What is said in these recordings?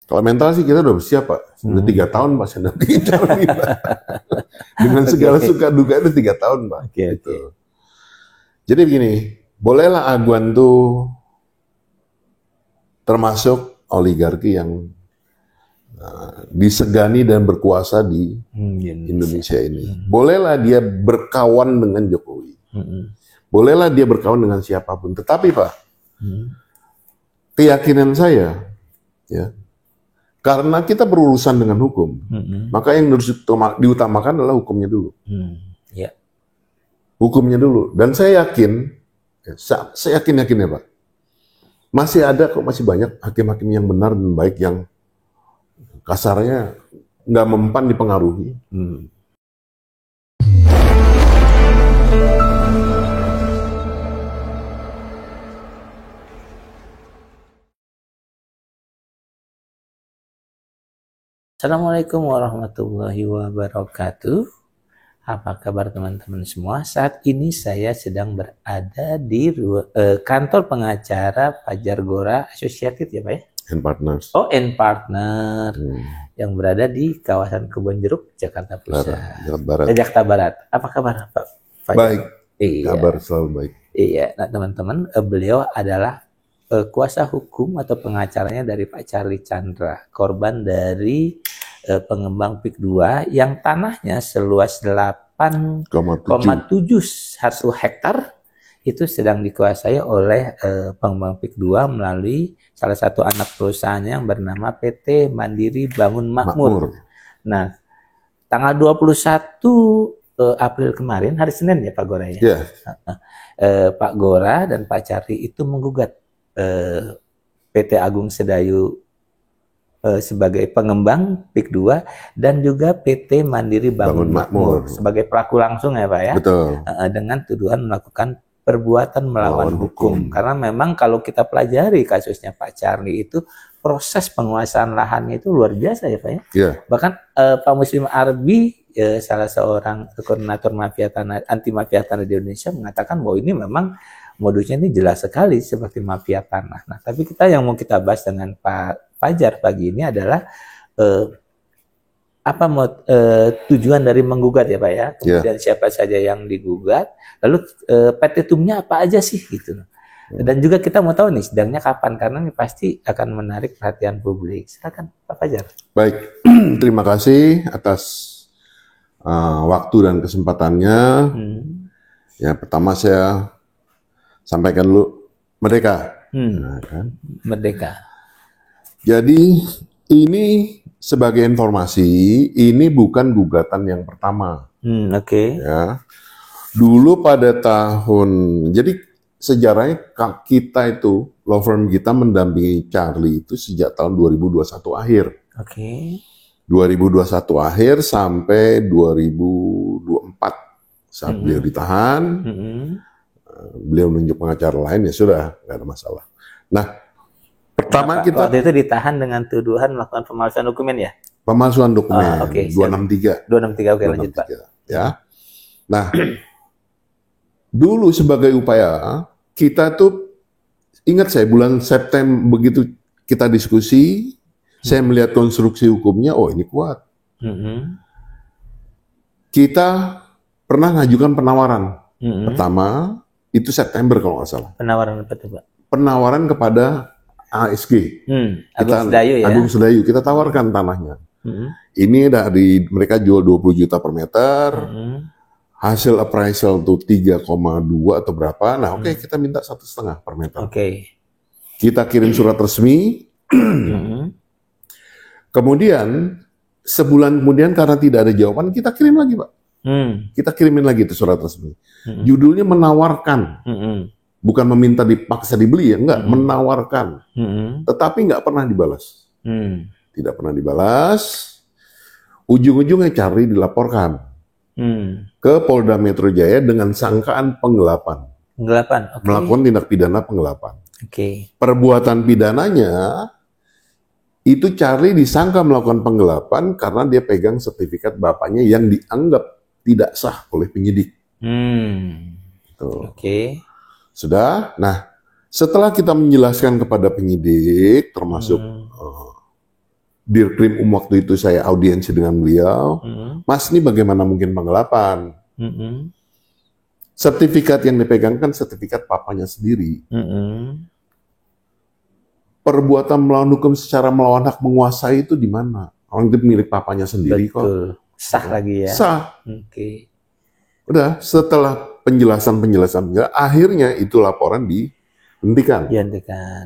Kalau mental sih kita udah siap Pak. Sudah 3 tahun Pak saya dampingi Charlie Pak. Dengan segala suka duka itu 3 tahun Pak. Gitu. Jadi begini, bolehlah Aguan tuh termasuk oligarki yang disegani dan berkuasa di Indonesia ini. Bolehlah dia berkawan dengan Jokowi. Bolehlah dia berkawan dengan siapapun. Tetapi Pak, keyakinan saya, ya, karena kita berurusan dengan hukum, maka yang harus diutamakan adalah hukumnya dulu. Hukumnya dulu. Dan saya yakin ya Pak, masih ada kok, masih banyak hakim-hakim yang benar dan baik yang kasarnya nggak mempan dipengaruhi. Assalamualaikum warahmatullahi wabarakatuh. Apa kabar teman-teman semua? Saat ini saya sedang berada di kantor pengacara Fajar Gora Associated ya Pak ya? And Partners. Oh, and Partner yang berada di kawasan Kebon Jeruk, Jakarta Pusat. Jakarta Barat. Apa kabar Pak Fajar? Baik. Iya. Kabar selalu baik. Iya. Nah teman-teman, beliau adalah kuasa hukum atau pengacaranya dari Pak Charlie Chandra, korban dari pengembang PIK 2 yang tanahnya seluas 8,71 hektar itu sedang dikuasai oleh pengembang PIK 2 melalui salah satu anak perusahaannya yang bernama PT Mandiri Bangun Makmur. Nah, tanggal 21 April kemarin, hari Senin ya Pak Gora ya? Yeah. Pak Gora dan Pak Charlie itu menggugat PT Agung Sedayu sebagai pengembang PIK 2 dan juga PT Mandiri Bangun Makmur sebagai pelaku langsung ya Pak ya. Betul. Dengan tuduhan melakukan perbuatan melawan hukum. Karena memang kalau kita pelajari kasusnya Pak Charlie itu proses penguasaan lahannya itu luar biasa ya Pak ya. Yeah. Bahkan Pak Muslim Arbi salah seorang koordinator mafia tanah, anti mafia tanah di Indonesia mengatakan bahwa ini memang modusnya ini jelas sekali seperti mafia tanah. Nah, tapi kita yang mau kita bahas dengan Pak Fajar pagi ini adalah tujuan dari menggugat ya Pak ya. Kemudian siapa saja yang digugat, lalu petitumnya apa aja sih gitu. Dan juga kita mau tahu nih sidangnya kapan, karena ini pasti akan menarik perhatian publik. Silakan Pak Fajar. Baik, terima kasih atas waktu dan kesempatannya. Ya, pertama saya sampaikan dulu merdeka. Nah, kan? Merdeka. Jadi ini sebagai informasi, ini bukan gugatan yang pertama. Ya, dulu pada jadi sejarahnya kita itu, law firm kita mendampingi Charlie itu sejak tahun 2021 akhir. 2021 akhir sampai 2024 saat beliau ditahan. Beliau menunjuk pengacara lain, ya sudah, nggak ada masalah. Nah, pertama kita waktu itu ditahan dengan tuduhan melakukan pemalsuan dokumen ya? Pemalsuan dokumen. 263. 263, oke, lanjut Pak. Ya. Nah, dulu sebagai upaya kita tuh ingat saya bulan September begitu kita diskusi, saya melihat konstruksi hukumnya, oh ini kuat. Kita pernah ngajukan penawaran. Pertama itu September kalau nggak salah. Penawaran apa tuh Pak? Penawaran kepada ASG, Agung Sedayu ya. Agung Sedayu, kita tawarkan tanahnya. Ini dari mereka jual 20 juta per meter. Hasil appraisal tuh 3,2 atau berapa. Nah, oke, kita minta 1,5 per meter. Kita kirim surat resmi. Kemudian sebulan kemudian karena tidak ada jawaban, kita kirim lagi, Pak. Kita kirimin lagi itu surat resmi. Judulnya menawarkan. Bukan meminta dipaksa dibeli ya, enggak, menawarkan. Tetapi enggak pernah dibalas. Tidak pernah dibalas. Ujung-ujungnya Charlie dilaporkan ke Polda Metro Jaya dengan sangkaan penggelapan. Melakukan tindak pidana penggelapan. Perbuatan pidananya itu Charlie disangka melakukan penggelapan karena dia pegang sertifikat bapaknya yang dianggap tidak sah oleh penyidik. Sudah. Nah, setelah kita menjelaskan kepada penyidik, termasuk Dirkrim waktu itu saya audiensi dengan beliau, Mas ini bagaimana mungkin penggelapan? Sertifikat yang dipegang kan sertifikat papanya sendiri. Perbuatan melawan hukum secara melawan hak menguasai itu di mana? Orang itu milik papanya sendiri. Betul. Kok. Sah lagi ya? Sah. Oke. Udah, setelah penjelasan, akhirnya itu laporan dihentikan.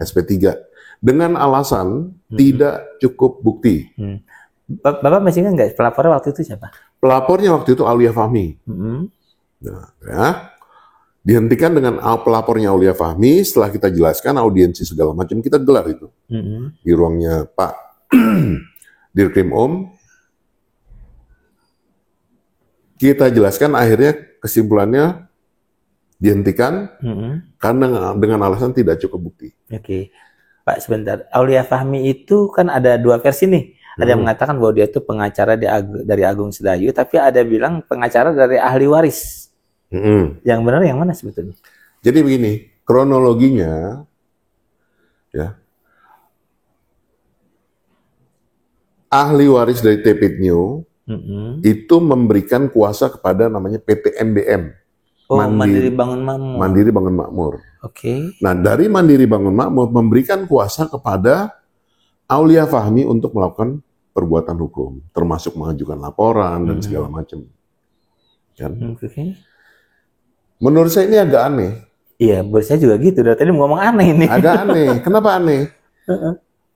SP3. Dengan alasan tidak cukup bukti. Bapak masih ingat nggak pelapornya waktu itu siapa? Pelapornya waktu itu Aulia Fahmi. Nah, ya. Dihentikan dengan pelapornya Aulia Fahmi. Setelah kita jelaskan audiensi segala macam, kita gelar itu di ruangnya Pak Dirkrim Kita jelaskan, akhirnya kesimpulannya dihentikan karena dengan alasan tidak cukup bukti. Oke, Pak sebentar. Aulia Fahmi itu kan ada dua versi nih. Ada yang mengatakan bahwa dia itu pengacara dari Agung Sedayu, tapi ada bilang pengacara dari ahli waris. Yang benar yang mana sebetulnya? Jadi begini, kronologinya, ya, ahli waris dari Tepitnyu itu memberikan kuasa kepada namanya PT NBM. Mandiri Bangun Makmur. Mandiri Bangun Makmur. Oke. Nah, dari Mandiri Bangun Makmur memberikan kuasa kepada Aulia Fahmi untuk melakukan perbuatan hukum, termasuk mengajukan laporan dan segala macam. Kan? Menurut saya ini agak aneh. Iya, menurut saya juga gitu. Dari tadi ngomong aneh ini. Agak aneh. Kenapa aneh?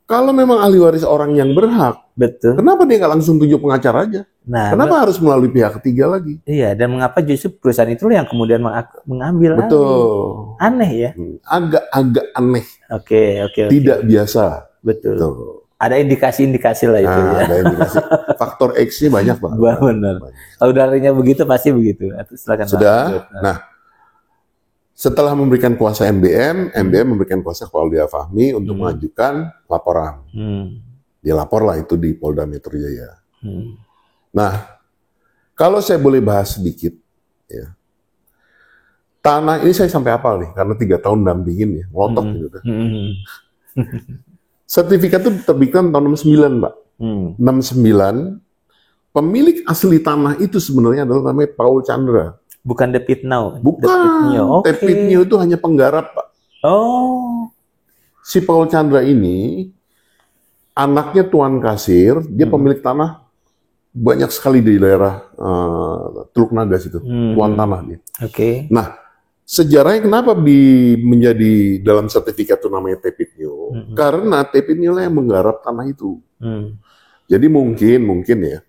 Kalau memang ahli waris orang yang berhak, betul. Kenapa dia nggak langsung tunjuk pengacara aja? Nah, kenapa harus melalui pihak ketiga lagi? Iya, dan mengapa justru perusahaan itu yang kemudian mengambil? Betul. Aneh ya? Agak aneh. Oke. Tidak biasa. Betul. Ada indikasi-indikasi lah itu ya. Ada indikasi. Faktor X-nya banyak, Pak. Benar. Kalau darinya begitu, pasti begitu. Silakan. Sudah. Nah, setelah memberikan kuasa NBM memberikan kuasa kepada Aulia Fahmi untuk mengajukan laporan. Dia laporlah itu di Polda Metro Jaya. Nah, kalau saya boleh bahas sedikit, ya. Tanah ini saya sampai hafal nih, karena 3 tahun dampingin ya, ngotot gitu. Sertifikat itu terbitkan tahun 69, Pak. 69, pemilik asli tanah itu sebenarnya adalah namanya Paul Chandra. Bukan Tepitnyu. Bukan. Tepitnyu itu hanya penggarap, Pak. Oh. Si Paul Chandra ini, anaknya Tuan Kasir, dia pemilik tanah banyak sekali di daerah Teluk Naga situ. Tuan tanah dia. Oke. Nah, sejarahnya kenapa menjadi dalam sertifikat itu namanya Tepitnyu? Karena Tepitnyu lah yang menggarap tanah itu. Jadi mungkin ya,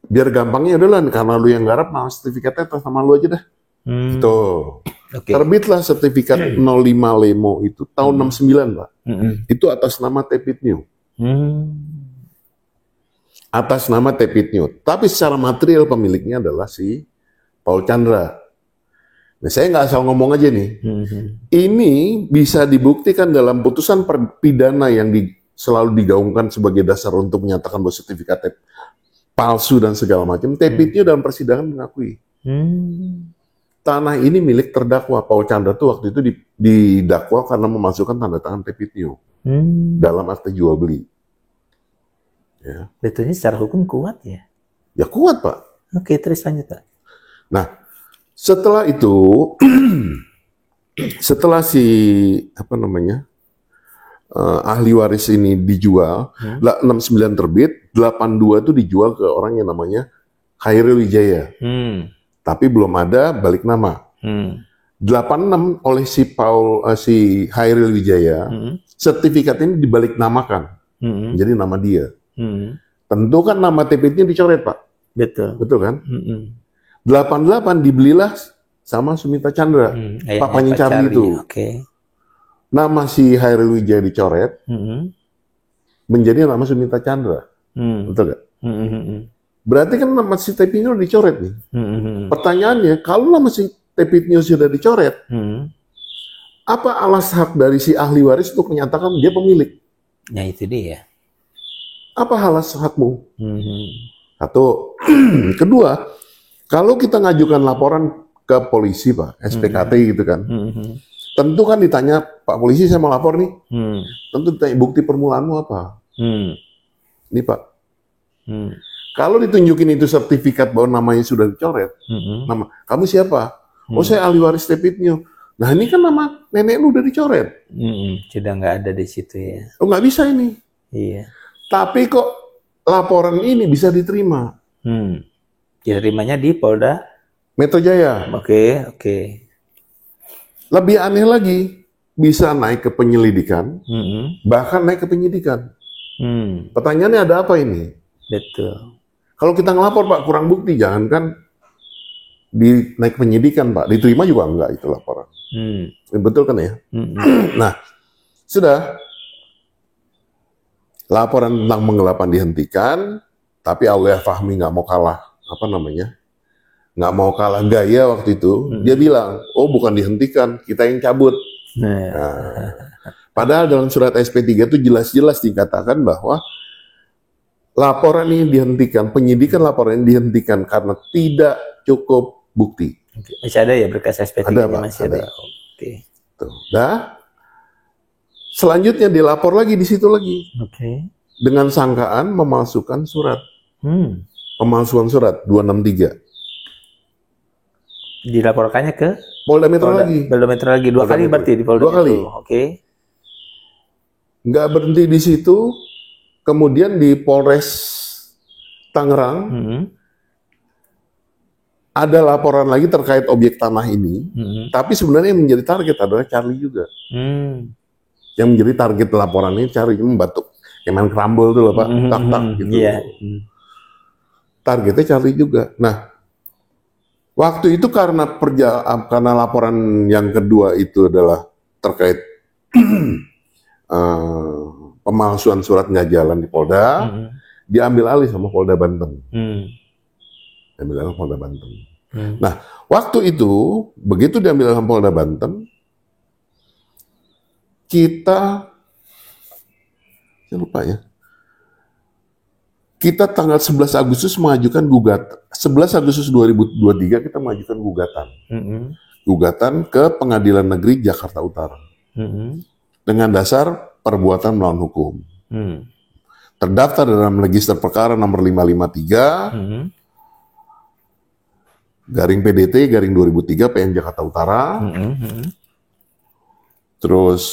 biar gampangnya adalah karena lu yang garap, nah sertifikatnya atas nama lu aja dah. Gitu. Terbitlah sertifikat 05 Lemo itu tahun 69, Pak. Itu atas nama Tepitnyu. Atas nama Tepitnyu. Tapi secara material pemiliknya adalah si Paul Chandra. Nah, saya nggak asal ngomong aja nih. Ini bisa dibuktikan dalam putusan pidana yang selalu digaungkan sebagai dasar untuk menyatakan bahwa sertifikat palsu dan segala macam. Tepitnyu dalam persidangan mengakui. Tanah ini milik terdakwa. Paul Chandra tuh waktu itu didakwa karena memasukkan tanda tangan Tepitnyu dalam akte jual beli. Ya. Betulnya secara hukum kuat ya? Ya kuat, Pak. Oke, terus lanjut, Pak. Nah, setelah itu, setelah si ahli waris ini dijual, 69 terbit, 82 itu dijual ke orang yang namanya Khairil Wijaya. Tapi belum ada balik nama. 86 oleh si Khairil Wijaya, sertifikat ini dibalik namakan. Jadi nama dia. Tentu kan nama Tepitnyu dicoret, Pak. Betul kan? 88 dibelilah sama Sumita Chandra, papanya Charlie itu. Nama si Khairil Wijaya dicoret, menjadi nama Sumita Chandra. Betul gak? Berarti kan nama si Tepitnyu dicoret nih. Pertanyaannya, kalau nama si Tepitnyu sudah dicoret, apa alas hak dari si ahli waris untuk menyatakan dia pemilik? Nah, itu dia. Apa alas hakmu? Satu. Kedua, kalau kita ngajukan laporan ke polisi, Pak, SPKT gitu kan, tentu kan ditanya, Pak polisi saya mau lapor nih, tentu ditanya bukti permulaanmu apa? Ini Pak. Kalau ditunjukin itu sertifikat bahwa namanya sudah dicoret, nama kamu siapa? Oh saya ahli waris Tepitnio. Nah ini kan nama nenek lu udah dicoret. Sudah nggak ada di situ ya. Oh nggak bisa ini. Iya. Tapi kok laporan ini bisa diterima? Diterimanya di Polda Metro Jaya. Oke. Lebih aneh lagi, bisa naik ke penyelidikan, bahkan naik ke penyidikan. Pertanyaannya ada apa ini? Betul. Kalau kita ngelapor Pak kurang bukti, jangankan naik penyidikan Pak, diterima juga enggak itu laporan. Betul kan ya? Nah, sudah laporan tentang penggelapan dihentikan, tapi Aulia Fahmi nggak mau kalah, nggak mau kalah gaya waktu itu. Dia bilang, oh bukan dihentikan, kita yang cabut. Nah, padahal dalam surat SP3 itu jelas-jelas dikatakan bahwa laporan ini dihentikan, penyidikan laporan ini dihentikan karena tidak cukup bukti. Masih ada ya berkas SP3 ada, Pak, masih ada. Oke. Tuh. Nah, selanjutnya dilapor lagi di situ lagi. Dengan sangkaan memalsukan surat. Pemalsuan surat 263. Dilaporkannya ke Polda Metro lagi. Polda Metro lagi 2 kali berarti di Polda. 2 kali. Oke. Nggak berhenti di situ. Kemudian di Polres Tangerang ada laporan lagi terkait objek tanah ini, tapi sebenarnya yang menjadi target adalah Charlie juga. Yang menjadi target laporan ini Charlie, batuk, kemen kerambol tuh loh Pak, tak gitu. Targetnya Charlie juga. Nah, waktu itu karena laporan yang kedua itu adalah terkait pemalsuan surat nggak jalan di Polda, diambil alih sama Polda Banten. Diambil alih sama Polda Banten. Nah, waktu itu, begitu diambil alih sama Polda Banten, saya lupa ya, kita tanggal 11 Agustus mengajukan gugatan, 11 Agustus 2023 kita mengajukan gugatan. Gugatan ke Pengadilan Negeri Jakarta Utara. Dengan dasar perbuatan melawan hukum. Terdaftar dalam register perkara nomor 553 garing PDT garing 2003 PN Jakarta Utara. Terus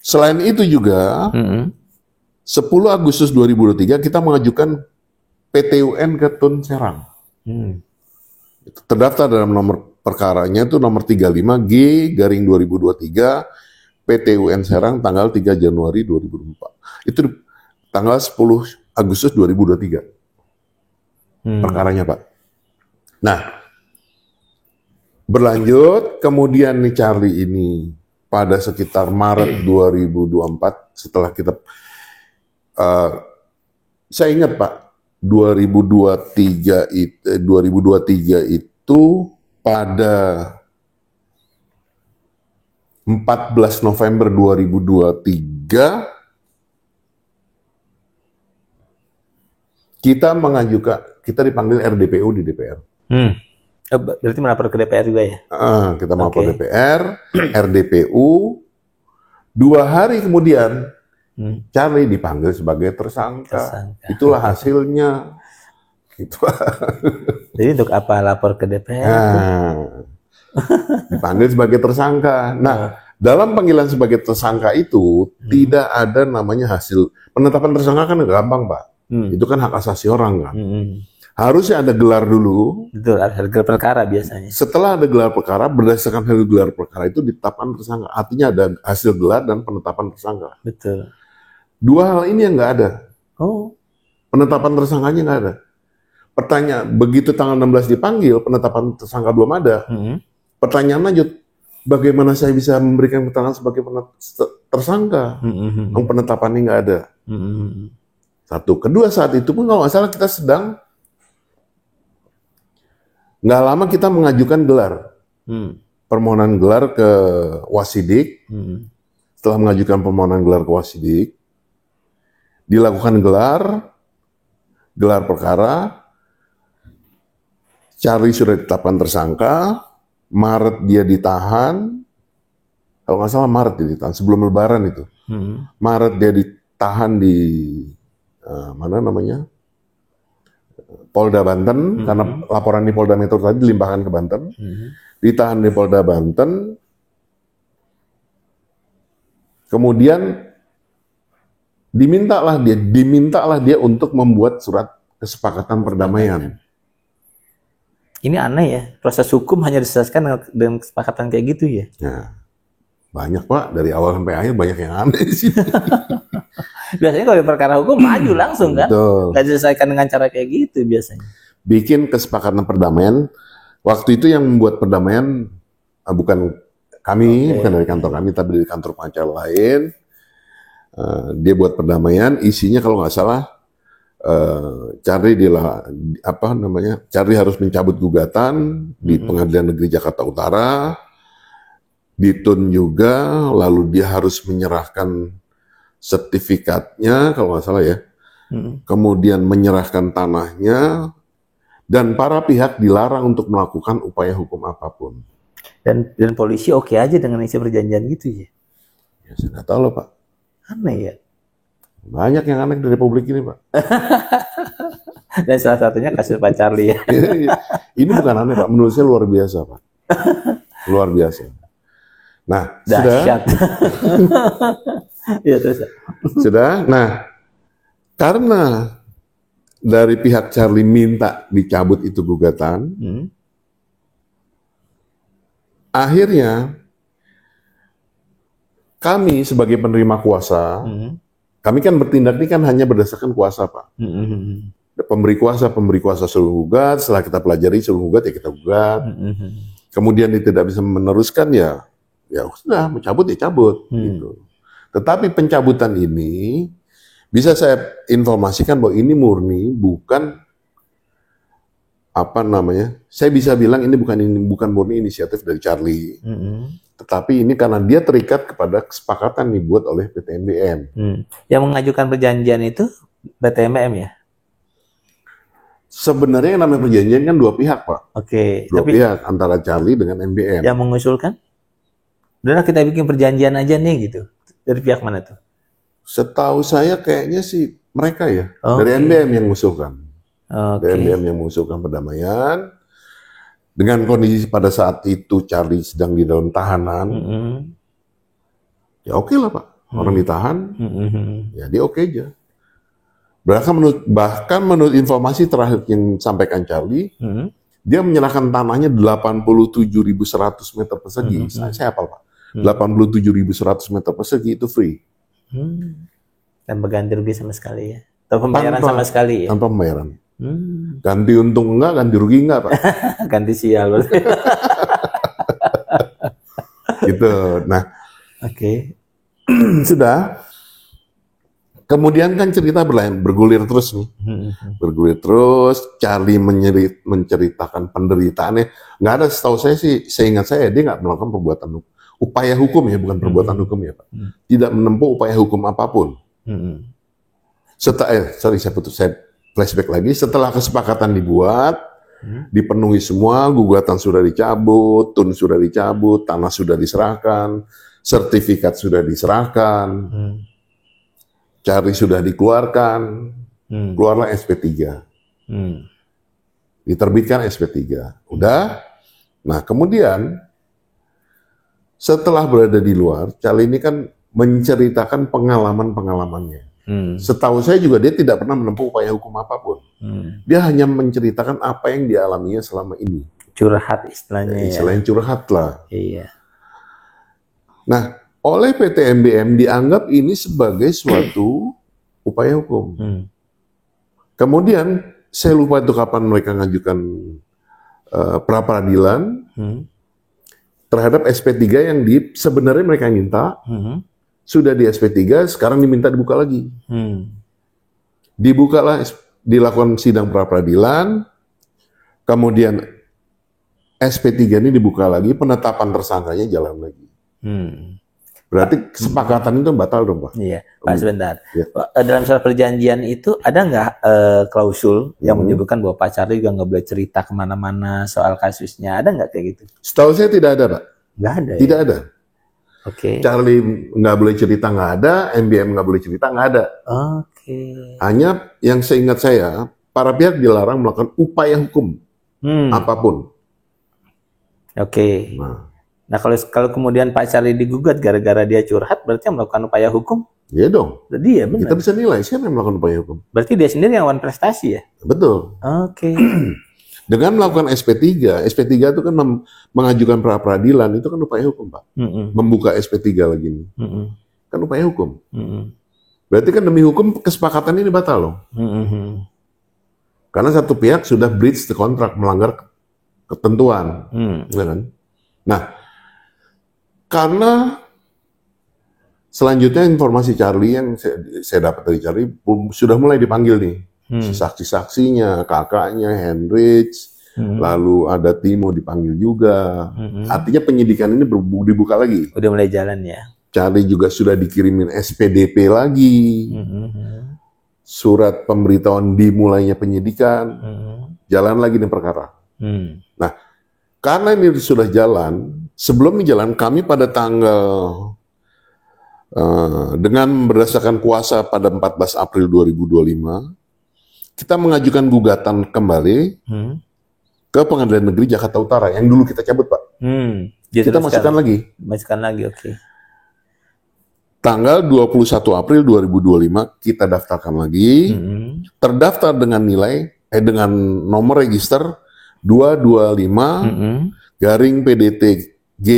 selain itu juga 10 Agustus 2023 kita mengajukan PTUN ke Tun Serang. Terdaftar dalam nomor perkaranya itu nomor 35G garing 2023 PTUN Serang tanggal 3 Januari 2024. Itu tanggal 10 Agustus 2023. Perkaranya, Pak. Nah, berlanjut, kemudian nih Charlie ini pada sekitar Maret 2024, setelah kita, saya ingat Pak, 2023 itu pada 14 November 2023 kita dipanggil RDPU di DPR. Berarti melapor ke DPR juga ya? Kita melapor DPR, RDPU. 2 hari kemudian Charlie dipanggil sebagai tersangka. Itulah hasilnya. Gitu. Jadi untuk apa lapor ke DPR? Dipanggil sebagai tersangka. Nah, dalam panggilan sebagai tersangka itu tidak ada namanya hasil penetapan tersangka kan gampang Pak. Itu kan hak asasi orang kan. Harusnya ada gelar dulu. Betul, ada gelar perkara biasanya. Setelah ada gelar perkara, berdasarkan hasil gelar perkara itu ditetapkan tersangka. Artinya ada hasil gelar dan penetapan tersangka. Betul. 2 hal ini yang nggak ada. Penetapan tersangkanya nggak ada. Pertanyaan, begitu tanggal 16 dipanggil, penetapan tersangka belum ada. Pertanyaan lanjut, bagaimana saya bisa memberikan keterangan sebagai tersangka? Penetapannya nggak ada. Satu. Kedua, saat itu pun kalau nggak salah kita sedang, nggak lama kita mengajukan gelar. Permohonan gelar ke Wasidik. Setelah mengajukan permohonan gelar ke Wasidik, dilakukan gelar perkara, Charlie sudah ditetapkan tersangka, Maret dia ditahan, kalau nggak salah Maret dia ditahan, sebelum Lebaran itu. Maret dia ditahan di mana namanya Polda Banten, karena laporan di Polda Metro tadi dilimpahkan ke Banten, ditahan di Polda Banten, kemudian dimintalah dia untuk membuat surat kesepakatan perdamaian. Ini aneh ya, proses hukum hanya diselesaikan dengan kesepakatan kayak gitu ya? Nah, banyak Pak, dari awal sampai akhir banyak yang aneh sih. Biasanya kalau perkara hukum maju langsung kan? Betul. Nggak diselesaikan dengan cara kayak gitu biasanya. Bikin kesepakatan perdamaian, waktu itu yang membuat perdamaian bukan kami, bukan dari kantor kami, tapi dari kantor pengacara lain. Dia buat perdamaian, isinya kalau nggak salah, Charlie harus mencabut gugatan di Pengadilan Negeri Jakarta Utara, ditun juga, lalu dia harus menyerahkan sertifikatnya kalau nggak salah ya, kemudian menyerahkan tanahnya, dan para pihak dilarang untuk melakukan upaya hukum apapun. Dan polisi oke aja dengan isi perjanjian gitu ya? Ya saya nggak tahu loh Pak. Aneh ya? Banyak yang aneh di Republik ini Pak. Dan salah satunya kasus Pak Charlie ya? Ini bukan aneh Pak, menurut saya luar biasa Pak. Luar biasa. Nah, dahsyat. Ya, terus. Sudah. Nah, karena dari pihak Charlie minta dicabut itu gugatan, akhirnya kami sebagai penerima kuasa, kami kan bertindak ini kan hanya berdasarkan kuasa Pak. Pemberi kuasa suruh gugat, setelah kita pelajari suruh gugat ya kita gugat. Kemudian dia tidak bisa meneruskan ya sudah, mencabut ya cabut gitu. Tetapi pencabutan ini bisa saya informasikan bahwa ini murni bukan saya bisa bilang ini bukan murni inisiatif dari Charlie. Tetapi ini karena dia terikat kepada kesepakatan dibuat oleh PT MBM. Yang mengajukan perjanjian itu PT MBM ya? Sebenarnya yang namanya perjanjian kan dua pihak Pak. Oke. Dua pihak antara Charlie dengan MBM. Yang mengusulkan? Udah kita bikin perjanjian aja nih gitu. Dari pihak mana tuh? Setahu saya kayaknya sih mereka ya. Dari MBM yang mengusulkan. Dari MBM yang mengusulkan perdamaian. Dengan kondisi pada saat itu Charlie sedang di dalam tahanan. Ya oke lah Pak. Orang ditahan. Ya dia oke aja. Bahkan menurut informasi terakhir yang disampaikan Charlie, dia menyerahkan tanahnya 87.100 meter persegi. Saya hafal Pak. 87.100 meter persegi itu free. Tanpa ganti rugi sama sekali ya? Atau pembayaran sama sekali ya? Tanpa pembayaran. Ganti untung enggak, ganti rugi enggak Pak? Ganti sial. Gitu. Nah, oke. Sudah. Kemudian kan cerita bergulir terus nih. Bergulir terus, Charlie menceritakan penderitaannya. Nggak ada, setahu saya sih, seingat saya, dia nggak melakukan upaya hukum ya, bukan perbuatan hukum ya Pak. Tidak menempuh upaya hukum apapun. Saya flashback lagi, setelah kesepakatan dibuat, dipenuhi semua, gugatan sudah dicabut, tun sudah dicabut, tanah sudah diserahkan, sertifikat sudah diserahkan, Charlie sudah dikeluarkan, keluarlah SP3. Diterbitkan SP3. Udah. Nah, kemudian setelah berada di luar, Charlie ini kan menceritakan pengalaman-pengalamannya. Setahu saya juga dia tidak pernah menempuh upaya hukum apapun. Dia hanya menceritakan apa yang dialaminya selama ini. Curhat istilahnya. Istilahnya curhat lah. Iya. Nah, oleh PT MBM dianggap ini sebagai suatu upaya hukum. Kemudian, saya lupa itu kapan mereka ngajukan pra-peradilan terhadap SP3 yang sebenarnya mereka minta, sudah di SP3, sekarang diminta dibuka lagi. Dibukalah, dilakukan sidang pra-peradilan, kemudian SP3 ini dibuka lagi, penetapan tersangkanya jalan lagi. Berarti kesepakatan itu batal dong Pak? Iya, Pak sebentar. Ya. Dalam surat perjanjian itu ada nggak klausul yang menyebutkan bahwa Pak Charlie juga nggak boleh cerita kemana-mana soal kasusnya? Ada nggak kayak gitu? Setahu saya tidak ada Pak. Nggak ada. Tidak ada. Oke. Charlie nggak boleh cerita nggak ada, MBM nggak boleh cerita nggak ada. Oke. Hanya yang seingat saya, para pihak dilarang melakukan upaya hukum apapun. Oke. Nah kalau kemudian Pak Charlie digugat gara-gara dia curhat, berarti yang melakukan upaya hukum? Iya dong. Dia benar. Kita bisa nilai siapa yang melakukan upaya hukum. Berarti dia sendiri yang prestasi ya? Betul. Oke. Dengan melakukan SP3 itu kan mengajukan pra peradilan, itu kan upaya hukum, Pak. Membuka SP3 lagi nih. Kan upaya hukum. Berarti kan demi hukum kesepakatan ini batal loh. Karena satu pihak sudah breach the contract, melanggar ketentuan. Ya kan? Nah, karena selanjutnya informasi Charlie yang saya dapat dari Charlie sudah mulai dipanggil nih. Saksi-saksinya, kakaknya, Henrich, lalu ada Timo dipanggil juga. Artinya penyidikan ini dibuka lagi. Udah mulai jalan ya. Charlie juga sudah dikirimin SPDP lagi. Surat pemberitahuan dimulainya penyidikan. Jalan lagi nih perkara. Nah, karena ini sudah jalan, sebelum jalan kami pada tanggal dengan berdasarkan kuasa pada 14 April 2025, kita mengajukan gugatan kembali ke Pengadilan Negeri Jakarta Utara yang dulu kita cabut, Pak. Kita masukkan lagi. Masukkan lagi, oke. Tanggal 21 April 2025 kita daftarkan lagi. Terdaftar dengan nilai dengan nomor register 225 garing PDTG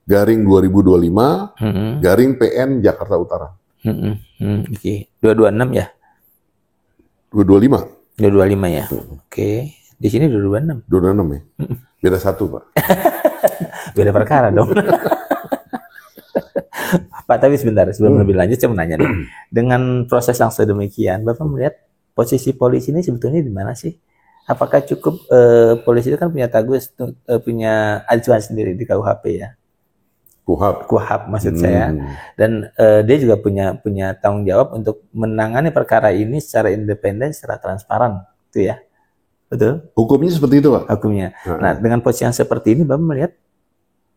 garing 2025 garing PN Jakarta Utara. Oke. 226 ya? 225. 225 ya. Oke. Di sini 226. 226 ya. Beda satu, Pak. Beda perkara dong. Pak, tapi sebentar, sebelum lebih lanjut saya mau nanya nih. Dengan proses yang sedemikian, Bapak melihat posisi polisi ini sebetulnya di mana sih? Apakah cukup polisi itu kan punya punya acuan sendiri di KUHP ya? KUHP maksud saya. Dan dia juga punya tanggung jawab untuk menangani perkara ini secara independen, secara transparan, itu ya? Betul? Hukumnya seperti itu, Pak. Hukumnya. Nah, dengan posisi yang seperti ini, Bapak melihat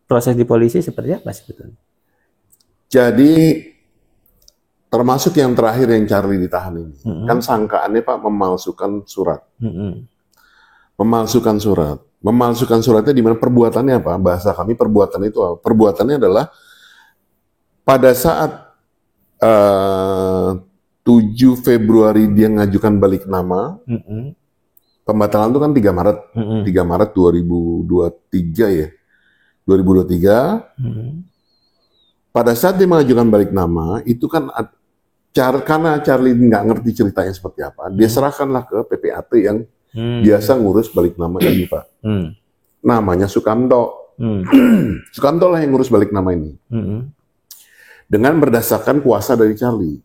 proses di polisi seperti apa sebetulnya? Jadi termasuk yang terakhir yang Charlie ditahan ini, kan sangkaannya Pak memalsukan surat. Memalsukan surat. Memalsukan suratnya di mana perbuatannya apa? Bahasa kami perbuatan itu apa? Perbuatannya adalah pada saat 7 Februari dia ngajukan balik nama, pembatalan itu kan 3 Maret. 3 Maret 2023 ya. 2023. Pada saat dia mengajukan balik nama, itu kan karena Charlie nggak ngerti ceritanya seperti apa, dia serahkanlah ke PPAT yang biasa ngurus balik nama ini, Pak. Namanya Sukamto. Sukamto lah yang ngurus balik nama ini. Dengan berdasarkan kuasa dari Charlie.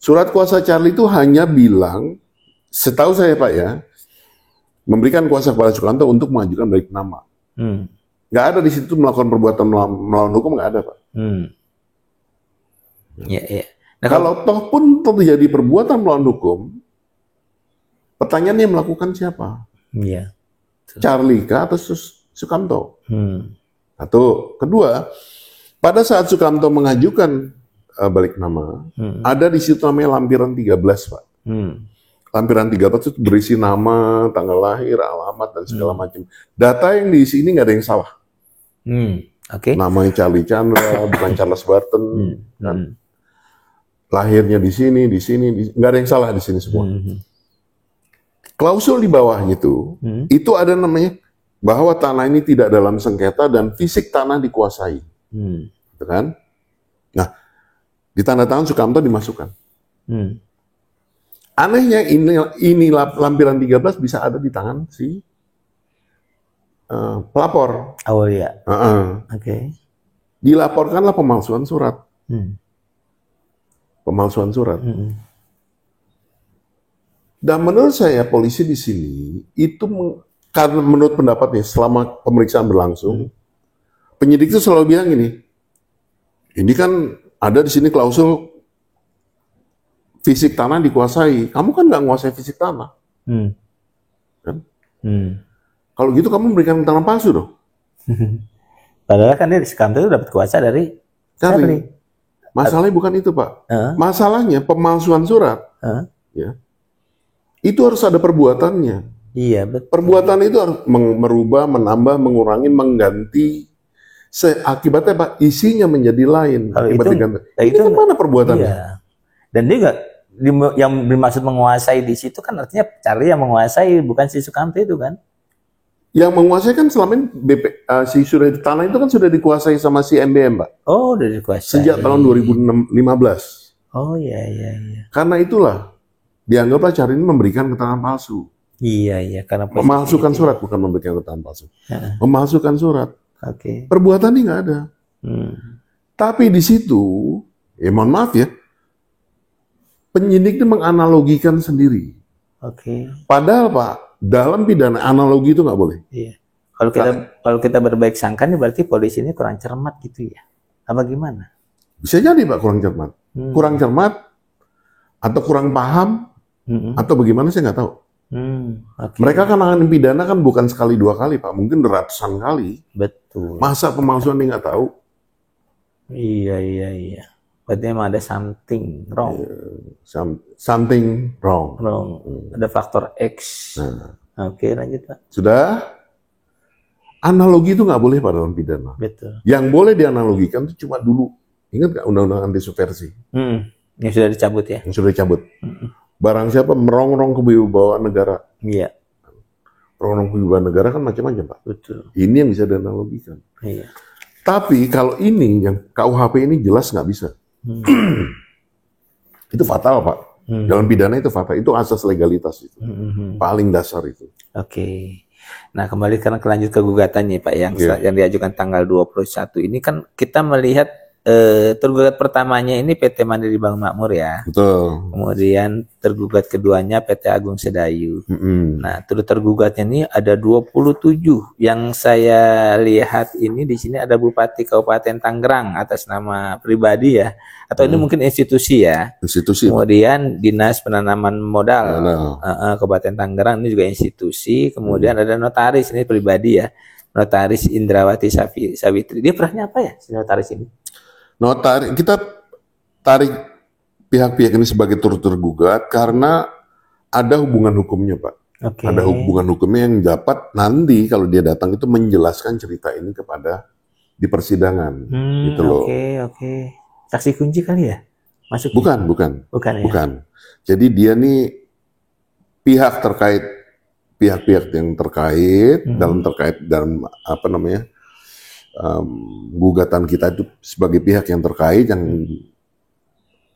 Surat kuasa Charlie itu hanya bilang, setahu saya Pak ya, memberikan kuasa kepada Sukamto untuk mengajukan balik nama. Nggak ada di situ melakukan perbuatan melawan hukum, nggak ada, Pak. Ya. Nah, kalau toh pun terjadi perbuatan melawan hukum, pertanyaannya melakukan siapa? Iya. Charlie kah atau Sukamto? Atau kedua, pada saat Sukamto mengajukan balik nama, ada di situ namanya lampiran 13, Pak. Lampiran 13 itu berisi nama, tanggal lahir, alamat, dan segala macam. Data yang diisi ini nggak ada yang salah. Namanya Charlie Chandra, bukan Charles Barton. Lahirnya di sini, nggak ada yang salah di sini semua. Klausul di bawahnya itu ada namanya bahwa tanah ini tidak dalam sengketa dan fisik tanah dikuasai. Gitu kan? Nah, di tanda tangan Sukamto dimasukkan. Anehnya ini lampiran 13 bisa ada di tangan si pelapor. Aulia. Oke. Dilaporkanlah pemalsuan surat. Pemalsuan surat. Dan menurut saya polisi di sini itu karena menurut pendapatnya selama pemeriksaan berlangsung, penyidik itu selalu bilang ini kan ada di sini klausul fisik tanah dikuasai. Kamu kan nggak menguasai fisik tanah. Kan? Kalau gitu kamu memberikan keterangan palsu dong. Padahal kan dia di Sukamta itu dapat kuasa dari Charlie. Masalahnya bukan itu, Pak. Masalahnya pemalsuan surat. Ya. Itu harus ada perbuatannya. Iya, betul. Perbuatan itu harus merubah, menambah, mengurangi, mengganti. Akibatnya, Pak, isinya menjadi lain. Kalau itu kan mana perbuatannya? Iya. Dan dia yang bermaksud menguasai di situ kan artinya Charlie yang menguasai, bukan si Sukamta itu kan? Yang menguasai kan selama ini si Suryadi Tanah itu kan sudah dikuasai sama si MBM, Pak. Oh, udah dikuasai. Sejak tahun 2015. Oh, iya. Karena itulah dianggaplah Charlie ini memberikan keterangan palsu. Iya, karena memalsukan surat, bukan memberikan keterangan palsu. Memalsukan surat. Oke. Perbuatan ini nggak ada. Tapi di situ, ya mohon maaf ya, penyidik itu menganalogikan sendiri. Oke. Padahal, Pak, dalam pidana analogi itu nggak boleh. Iya. Kalau kita berbaik sangka nih berarti polisi ini kurang cermat gitu ya? Apa gimana? Bisa jadi, Pak, kurang cermat. Kurang cermat atau kurang paham atau bagaimana saya nggak tahu. Okay. Mereka kan nanganin pidana kan bukan sekali dua kali, Pak, mungkin ratusan kali. Betul. Masa pemalsuan dia nggak tahu? Iya. Berarti emang ada something wrong. Something wrong. Ada faktor X. Oke, lanjut, Pak. Sudah? Analogi itu nggak boleh, Pak, dalam pidana. Betul. Yang boleh dianalogikan itu cuma dulu. Ingat nggak undang-undang anti subversi? Yang sudah dicabut ya? Yang sudah dicabut. Barang siapa merongrong kewibawaan negara. Iya. Merongrong kewibawaan negara kan macam-macam, Pak. Betul. Ini yang bisa dianalogikan. Iya. Tapi kalau ini, yang KUHP ini jelas nggak bisa. Itu fatal, Pak. Dalam pidana itu fatal. Itu asas legalitas itu. Paling dasar itu. Oke. Nah, kembali karena lanjut ke gugatannya, Pak, yang diajukan tanggal 21 ini kan kita melihat tergugat pertamanya ini PT Mandiri Bangun Makmur ya. Betul. Kemudian tergugat keduanya PT Agung Sedayu. Nah, turut tergugatnya ini ada 27. Yang saya lihat ini di sini ada Bupati Kabupaten Tangerang atas nama pribadi ya. Atau ini mungkin institusi ya. Institusi. Kemudian Dinas Penanaman Modal Kabupaten Tangerang ini juga institusi. Kemudian ada notaris ini pribadi ya. Notaris Indrawati Savitri. Dia perannya apa ya si notaris ini? Notaris, kita tarik pihak-pihak ini sebagai turut tergugat karena ada hubungan hukumnya, Pak. Okay. Ada hubungan hukumnya yang dapat nanti kalau dia datang itu menjelaskan cerita ini kepada di persidangan, gitu loh. Oke. Saksi kunci kali ya? Masuk? Bukan ya? Bukan. Jadi dia nih pihak-pihak yang terkait dalam apa namanya? Gugatan kita itu sebagai pihak yang terkait yang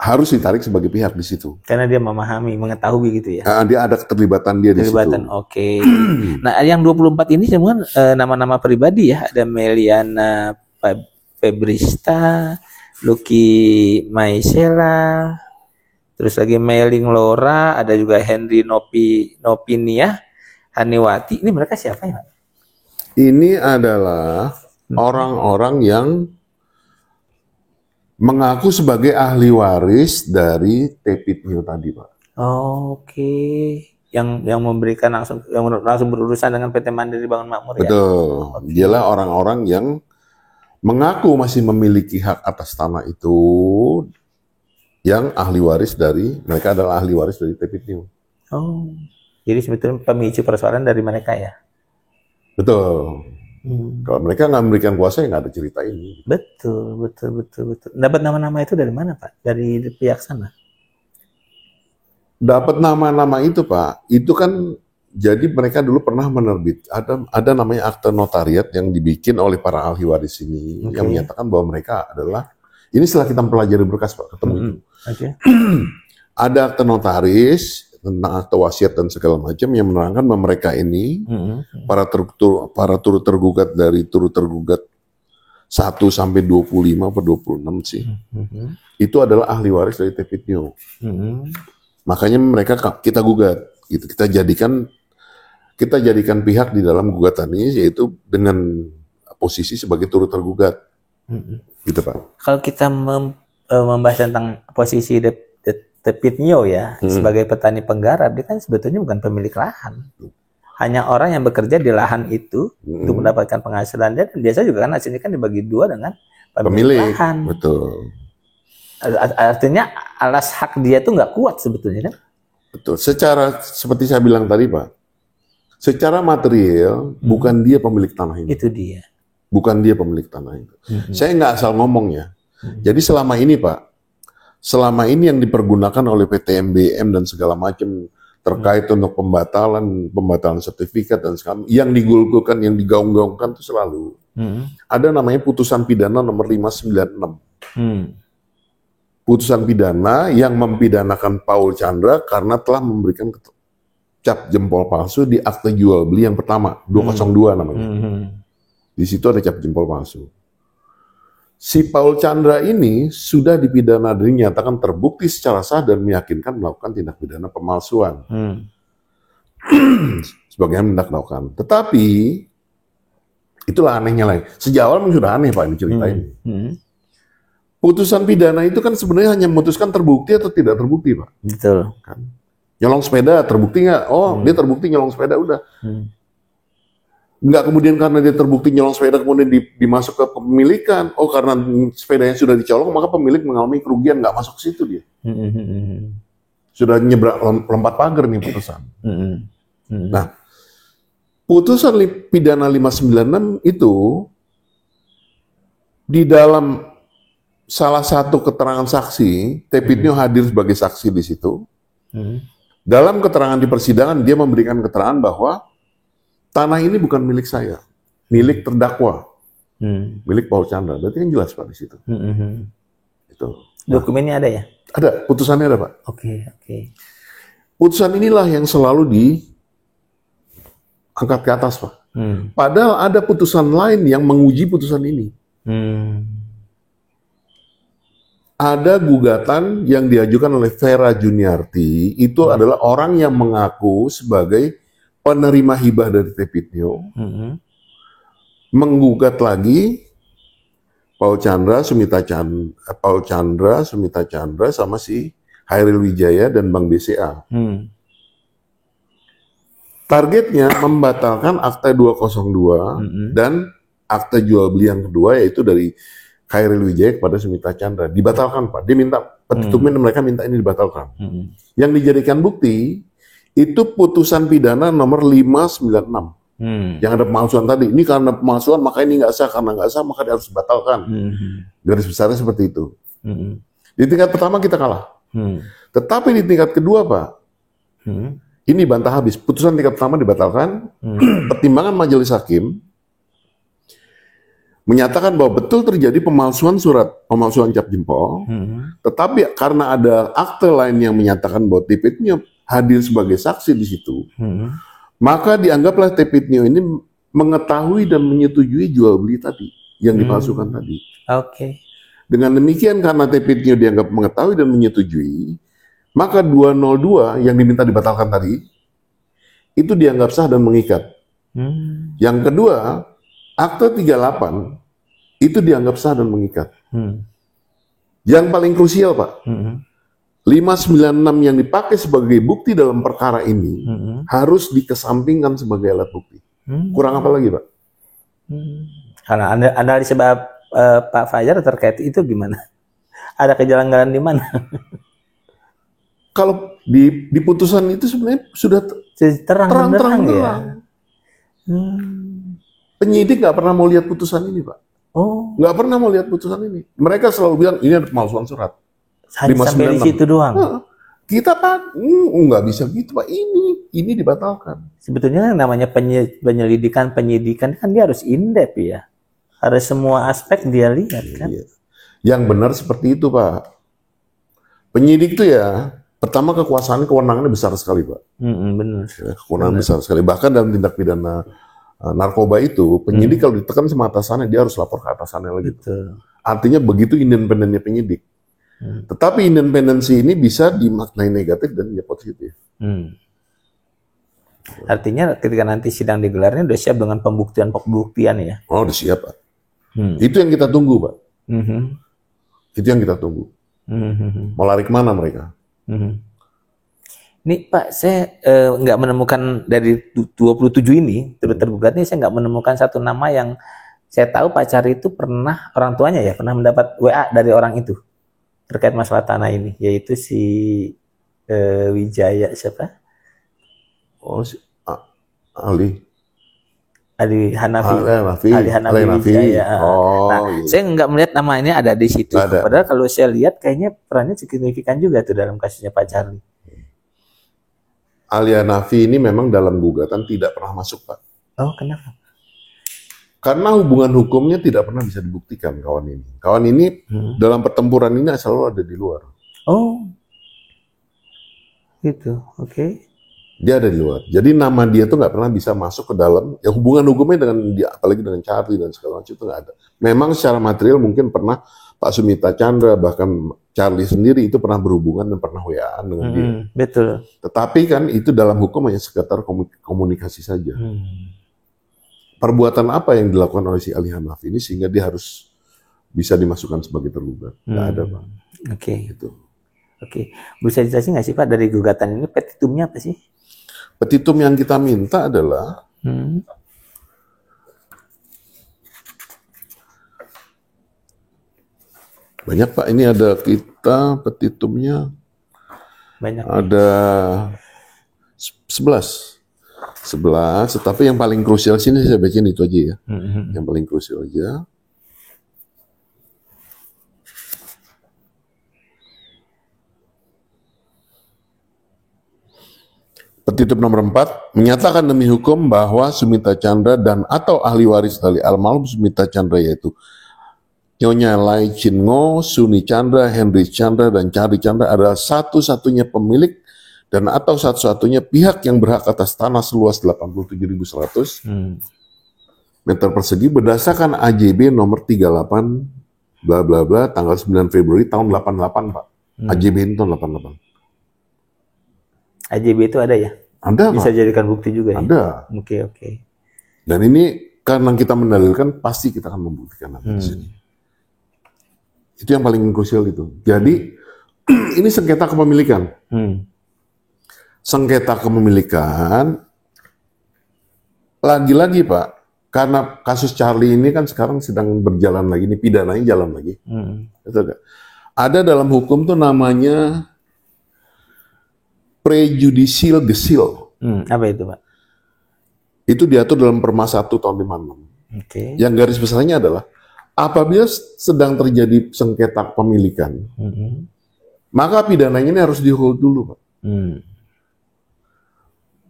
harus ditarik sebagai pihak di situ. Karena dia memahami, mengetahui gitu ya. Dia ada keterlibatan dia di situ. Oke. Nah, yang 24 ini semua nama-nama pribadi ya. Ada Meliana Febrista, Lucky Maisela, terus lagi Meling Lora, ada juga Henry Nopinia, Haniwati. Ini mereka siapa ya? Ini adalah orang-orang yang mengaku sebagai ahli waris dari Tepitnio tadi, Pak. Oke. Yang memberikan langsung berurusan dengan PT Mandiri Bangun Makmur ya. Betul. Dialah orang-orang yang mengaku masih memiliki hak atas tanah itu, yang mereka adalah ahli waris dari Tepitnio. Oh. Jadi sebetulnya pemicu persoalan dari mereka ya. Betul. Kalau mereka nggak memberikan kuasa, ya nggak ada cerita ini. Betul. Dapat nama-nama itu dari mana, Pak? Dari pihak sana? Dapat nama-nama itu, Pak. Itu kan jadi mereka dulu pernah menerbit. Ada namanya akte notariat yang dibikin oleh para ahli waris ini yang menyatakan bahwa mereka adalah ini setelah kita mempelajari berkas, Pak, ketemu. Ada akte notaris tentang akte wasiat dan segala macam yang menerangkan bahwa mereka ini para turut tergugat dari turut tergugat 1 sampai 25 atau 26 sih. Itu adalah ahli waris dari Tepitnio. Makanya mereka kita gugat gitu. Kita jadikan pihak di dalam gugatan ini yaitu dengan posisi sebagai turut tergugat. Gitu, Pak. Kalau kita membahas tentang posisi Tepitnio ya, sebagai petani penggarap, dia kan sebetulnya bukan pemilik lahan. hanya orang yang bekerja di lahan itu untuk mendapatkan penghasilan, dan biasa juga kan hasilnya kan dibagi dua dengan pemilik lahan. Betul. Artinya alas hak dia tuh nggak kuat sebetulnya kan? Betul. Secara seperti saya bilang tadi Pak, secara material bukan dia pemilik tanah ini. Itu dia. Bukan dia pemilik tanah itu. Saya nggak asal ngomong ya. Jadi selama ini Pak, selama ini yang dipergunakan oleh PT MBM dan segala macam terkait untuk pembatalan sertifikat dan segala yang digulgulkan, yang digaung-gaungkan itu selalu ada namanya putusan pidana nomor 596. Putusan pidana yang mempidanakan Paul Chandra karena telah memberikan cap jempol palsu di akte jual beli yang pertama, 202 namanya. Di situ ada cap jempol palsu. Si Paul Chandra ini sudah dipidana dan dinyatakan terbukti secara sah dan meyakinkan melakukan tindak pidana pemalsuan. Sebagai tindak melakukan. Tetapi, itulah anehnya lagi. Sejak awal memang sudah aneh Pak ini cerita ini. Putusan pidana itu kan sebenarnya hanya memutuskan terbukti atau tidak terbukti Pak. Betul. Kan? Nyolong sepeda terbukti nggak? Oh, dia terbukti nyolong sepeda, udah. Nggak kemudian karena dia terbukti nyolong sepeda kemudian dimasuk ke kepemilikan. Oh, karena sepedanya sudah dicolong maka pemilik mengalami kerugian, nggak masuk ke situ dia. Sudah nyebrang lompat pagar nih putusan. Nah, putusan pidana 596 itu di dalam salah satu keterangan saksi, Tepitnio hadir sebagai saksi di situ. Dalam keterangan di persidangan dia memberikan keterangan bahwa tanah ini bukan milik saya, milik terdakwa, milik Paul Chandra. Berarti kan jelas Pak di situ. Itu. Dokumennya ada ya? Ada, putusannya ada Pak. Oke. Putusan inilah yang selalu diangkat ke atas Pak. Padahal ada putusan lain yang menguji putusan ini. Ada gugatan yang diajukan oleh Vera Juniarti, itu adalah orang yang mengaku sebagai penerima hibah dari Tepitnio, menggugat lagi Paul Chandra, Sumita Chandra sama si Hairil Wijaya dan Bank BCA. Targetnya membatalkan akta 202 dan akta jual beli yang kedua yaitu dari Hairil Wijaya kepada Sumita Chandra. Dibatalkan Pak. Dia minta petitumnya, mereka minta ini dibatalkan. Yang dijadikan bukti itu putusan pidana nomor 596. Yang ada pemalsuan tadi. Ini karena pemalsuan maka ini nggak sah, karena nggak sah maka dia harus dibatalkan. Garis besarnya seperti itu. Di tingkat pertama kita kalah. Tetapi di tingkat kedua Pak, ini bantah habis. Putusan tingkat pertama dibatalkan. Pertimbangan majelis hakim menyatakan bahwa betul terjadi pemalsuan cap jempol, tetapi karena ada akte lain yang menyatakan bahwa Tepitnio hadir sebagai saksi di situ, maka dianggaplah Tepitnio ini mengetahui dan menyetujui jual beli tadi yang dipalsukan tadi. Dengan demikian karena Tepitnio dianggap mengetahui dan menyetujui, maka 202 yang diminta dibatalkan tadi itu dianggap sah dan mengikat. Yang kedua, akte 38 itu dianggap sah dan mengikat. Yang paling krusial Pak, 596 yang dipakai sebagai bukti dalam perkara ini harus dikesampingkan sebagai alat bukti. Kurang apa lagi Pak? Karena analisa Pak Fajar terkait itu gimana? Ada kejanggalan di mana? Kalau di putusan itu sebenarnya sudah terang-terang ya. Penyidik nggak pernah mau lihat putusan ini Pak. Nggak pernah mau lihat putusan ini. Mereka selalu bilang ini ada pemalsuan surat. Sampai di situ doang. Kita Pak, nggak bisa gitu Pak. Ini dibatalkan. Sebetulnya namanya penyidikan kan dia harus in-depth ya. Harus semua aspek dia lihat kan. Iya. Yang benar seperti itu Pak. Penyidik itu ya, pertama kewenangannya besar sekali Pak. Benar. Kewenangan besar sekali. Bahkan dalam tindak pidana narkoba itu, penyidik kalau ditekan sama atasannya, dia harus lapor ke atasannya lagi. Artinya begitu independennya penyidik. Tetapi independensi ini bisa dimaknai negatif dan positif. Artinya ketika nanti sidang digelarnya udah siap dengan pembuktian ya? Oh, udah siap Pak. Itu yang kita tunggu Pak. Itu yang kita tunggu. Mau lari kemana mereka? Nih Pak, saya nggak menemukan dari 27 ini, tergugat ini saya nggak menemukan satu nama yang saya tahu Pak Charlie itu pernah, orang tuanya ya, pernah mendapat WA dari orang itu terkait masalah tanah ini, yaitu si Wijaya siapa? Oh, Ali Hanafi. Ali Hanafi Hanafi. Wijaya. Oh, nah, saya nggak melihat nama ini ada di situ. Ada. Padahal kalau saya lihat kayaknya perannya signifikan juga tuh dalam kasusnya Pak Charlie. Ali Hanafi ini memang dalam gugatan tidak pernah masuk, Pak. Oh, kenapa? Karena hubungan hukumnya tidak pernah bisa dibuktikan kawan ini. Kawan ini dalam pertempuran ini selalu ada di luar. Oh, gitu. Oke. Dia ada di luar. Jadi nama dia tuh nggak pernah bisa masuk ke dalam. Ya hubungan hukumnya dengan dia, apalagi dengan Charlie dan segala macam itu nggak ada. Memang secara material mungkin pernah Pak Sumita Chandra, bahkan Charlie sendiri itu pernah berhubungan dan pernah WA-an dengan dia. Betul. Tetapi kan itu dalam hukum hanya sekedar komunikasi saja. Perbuatan apa yang dilakukan oleh si Ali Hanafi ini sehingga dia harus bisa dimasukkan sebagai tergugat? Nggak ada, Pak. Oke. Gitu. Oke. Bisa dijelasin nggak sih Pak dari gugatan ini petitumnya apa sih? Petitum yang kita minta adalah banyak Pak, ini ada kita petitumnya banyak. Ada 11, tetapi yang paling krusial sini saya bacain itu aja ya. Yang paling krusial aja. Petitum nomor 4, menyatakan demi hukum bahwa Sumita Chandra dan atau ahli waris dari almarhum Sumita Chandra yaitu Nyonya Lai Chin Ngo, Suni Chandra, Henry Chandra, dan Charlie Chandra adalah satu-satunya pemilik dan atau satu-satunya pihak yang berhak atas tanah seluas 87.100 meter persegi berdasarkan AJB nomor 38 bla bla bla tanggal 9 Februari tahun 88, Pak. AJB itu tahun 88. AJB itu ada ya? Ada, bisa Pak. jadikan bukti juga ya? Ada. Oke. Dan ini karena kita mendalilkan, pasti kita akan membuktikan nanti di sini. Itu yang paling krusial itu. Jadi, ini sengketa kepemilikan. Sengketa kepemilikan, lagi-lagi Pak, karena kasus Charlie ini kan sekarang sedang berjalan lagi, ini pidananya jalan lagi. Ada dalam hukum tuh namanya prejudicial gesil. Apa itu, Pak? Itu diatur dalam Perma 1 tahun 56. Yang garis besarnya adalah apabila sedang terjadi sengketa kepemilikan, maka pidananya ini harus di-hold dulu, Pak.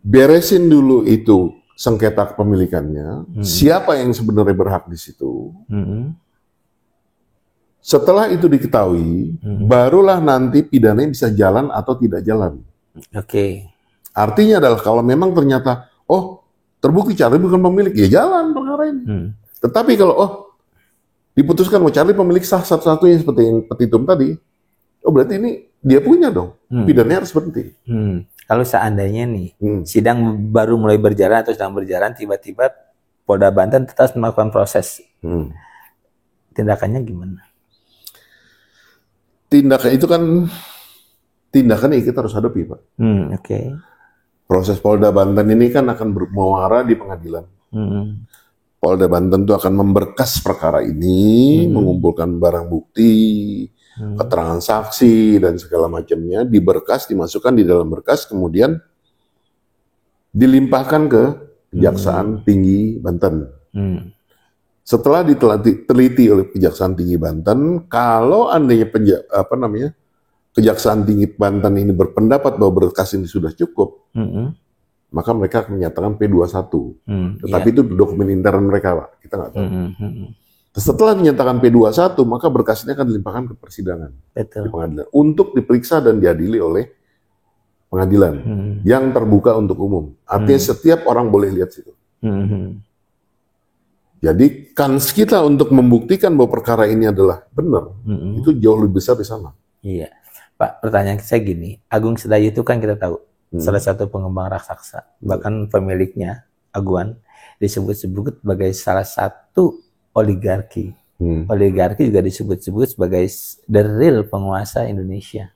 Beresin dulu itu sengketa kepemilikannya, siapa yang sebenarnya berhak di situ. Setelah itu diketahui, barulah nanti pidananya bisa jalan atau tidak jalan. Artinya adalah kalau memang ternyata, terbukti Charlie bukan pemilik, ya jalan perkara ini. Tetapi kalau diputuskan bahwa Charlie pemilik sah satu-satunya seperti yang petitum tadi, berarti ini dia punya dong, pidananya harus berhenti. Kalau seandainya nih sidang baru mulai berjalan atau sedang berjalan, tiba-tiba Polda Banten tetap melakukan proses, tindakannya gimana? Tindakan itu kan tindakan yang kita harus hadapi, Pak. Proses Polda Banten ini kan akan bermuara di pengadilan. Polda Banten itu akan memberkas perkara ini, mengumpulkan barang bukti, keterangan saksi, dan segala macamnya, diberkas, dimasukkan di dalam berkas, kemudian dilimpahkan ke Kejaksaan Tinggi Banten. Setelah diteliti oleh Kejaksaan Tinggi Banten, kalau andainya Kejaksaan Tinggi Banten ini berpendapat bahwa berkas ini sudah cukup, maka mereka akan menyatakan P21. Tetapi itu dokumen intern mereka, Pak. Kita nggak tahu. Setelah dinyatakan P21, maka berkas ini akan dilimpahkan ke persidangan di pengadilan untuk diperiksa dan diadili oleh pengadilan yang terbuka untuk umum. Artinya setiap orang boleh lihat situ. Jadi kans kita untuk membuktikan bahwa perkara ini adalah benar, itu jauh lebih besar di sana. Iya, Pak. Pertanyaan saya gini, Agung Sedayu itu kan kita tahu salah satu pengembang raksasa, bahkan pemiliknya Aguan disebut-sebut sebagai salah satu oligarki. Oligarki juga disebut-sebut sebagai the real penguasa Indonesia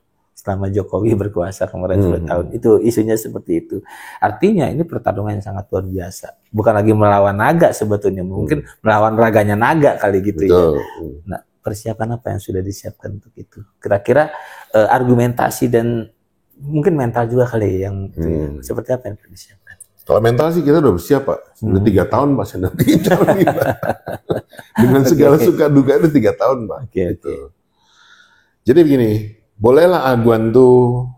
selama Jokowi berkuasa kemarin 10 tahun. Itu isunya seperti itu. Artinya ini pertarungan yang sangat luar biasa. Bukan lagi melawan naga sebetulnya, mungkin melawan raganya naga kali gitu. Betul. Ya. Nah, persiapan apa yang sudah disiapkan untuk itu? Kira-kira argumentasi dan mungkin mental juga kali yang seperti apa yang disiapkan? Kalau mental sih kita udah bersiap, Pak. Sudah 3 tahun, Pak. Sudah 3 tahun, Pak. Dengan segala suka duka itu 3 tahun, Pak. Gitu. Jadi begini, bolehlah Aguan tuh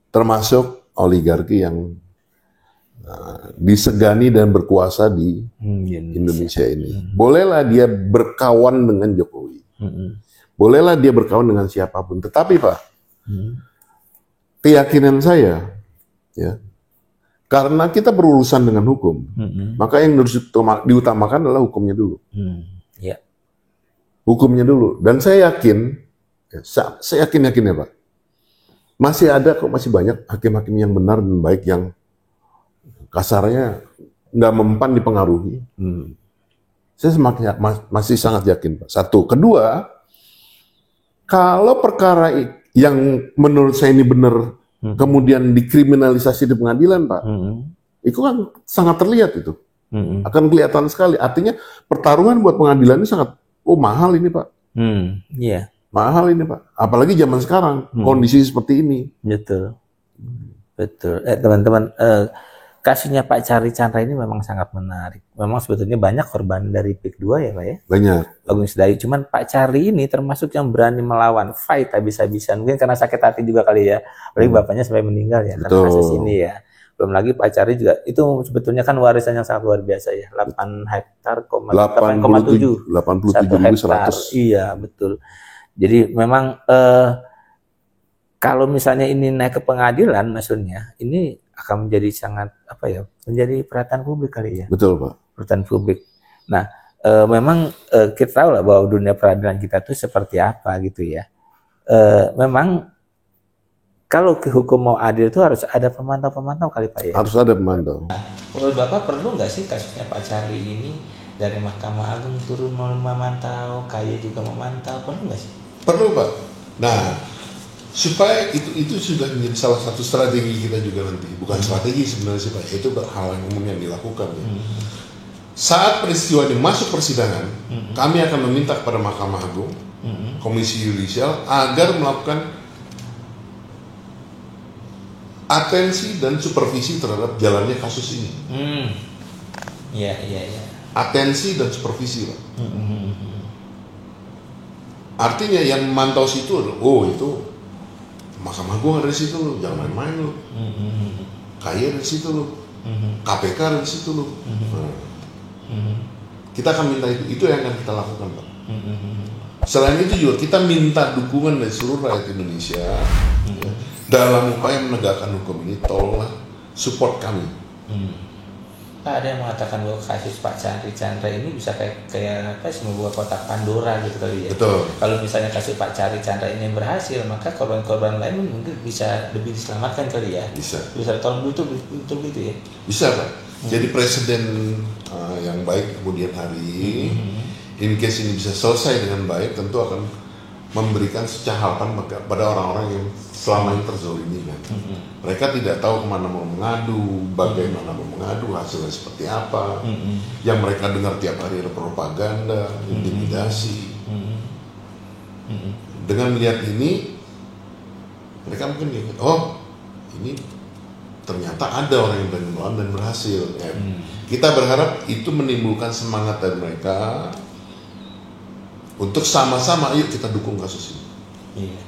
termasuk oligarki yang disegani dan berkuasa di Indonesia ini. Bolehlah dia berkawan dengan Jokowi. Bolehlah dia berkawan dengan siapapun. Tetapi, Pak, keyakinan saya, ya, karena kita berurusan dengan hukum, maka yang harus diutamakan adalah hukumnya dulu. Yeah. Hukumnya dulu. Dan saya yakin, saya yakin-yakin ya Pak, masih ada kok, masih banyak hakim-hakim yang benar dan baik yang kasarnya nggak mempan dipengaruhi. Saya masih sangat yakin Pak. Satu. Kedua, kalau perkara yang menurut saya ini benar, kemudian dikriminalisasi di pengadilan, Pak. Itu kan sangat terlihat itu. Akan kelihatan sekali. Artinya pertarungan buat pengadilan ini sangat, mahal ini, Pak. Iya. Mahal ini, Pak. Apalagi zaman sekarang, kondisi seperti ini. Betul. Betul. Teman-teman, kasusnya Pak Charlie Chandra ini memang sangat menarik. Memang sebetulnya banyak korban dari PIK 2 ya Pak ya? Banyak. Agung Sedayu. Cuman Pak Charlie ini termasuk yang berani melawan, fight habis-habisan. Mungkin karena sakit hati juga kali ya. Apalagi bapaknya sampai meninggal ya karena kasus ini ya. Belum lagi Pak Charlie juga, itu sebetulnya kan warisan yang sangat luar biasa ya. 8 hektar, 8,7 hektar. Iya, betul. Jadi memang kalau misalnya ini naik ke pengadilan maksudnya, ini akan menjadi sangat menjadi perhatian publik kali ya. Betul Pak. Perhatian publik. Nah, memang kita tahu lah bahwa dunia peradilan kita itu seperti apa gitu ya. Memang kalau hukum mau adil itu harus ada pemantau-pemantau kali Pak ya. Harus ada pemantau. Menurut Bapak perlu nggak sih kasusnya Pak Charlie ini dari Mahkamah Agung turun memantau, KY juga memantau, perlu nggak sih? Perlu Pak. Nah, supaya itu sudah menjadi salah satu strategi kita juga nanti. Bukan strategi sebenarnya sih Pak, itu hal yang umum yang dilakukan ya. Saat peristiwa ini masuk persidangan, kami akan meminta kepada Mahkamah Agung, Komisi Yudisial agar melakukan atensi dan supervisi terhadap jalannya kasus ini. Iya. Atensi dan supervisi Pak. Artinya yang memantau situ, itu Mahkamah Agung ada di situ loh, jangan main-main loh. KY ada di situ loh, KPK ada di situ loh. Kita akan minta itu yang akan kita lakukan Pak. Selain itu juga kita minta dukungan dari seluruh rakyat Indonesia dalam upaya menegakkan hukum ini. Tolonglah support kami. Pak, ada yang mengatakan bahwa kasus Pak Charlie Chandra ini bisa kayak sebuah kotak Pandora gitu kali ya. Betul. Kalau misalnya kasus Pak Charlie Chandra ini berhasil, maka korban-korban lain mungkin bisa lebih diselamatkan kali ya. Bisa. Tahun betul gitu ya. Bisa Pak. Jadi presiden yang baik kemudian hari, in case ini bisa selesai dengan baik, tentu akan memberikan harapan pada orang-orang yang selama ini terzolimi kan. Mereka tidak tahu kemana mau mengadu, bagaimana mau mengadu, hasilnya seperti apa. Yang mereka dengar tiap hari ada propaganda, intimidasi. Dengan melihat ini, mereka mungkin ini ternyata ada orang yang berani melawan dan berhasil. Kita berharap itu menimbulkan semangat dari mereka untuk sama-sama, ayo kita dukung kasus ini. Iya.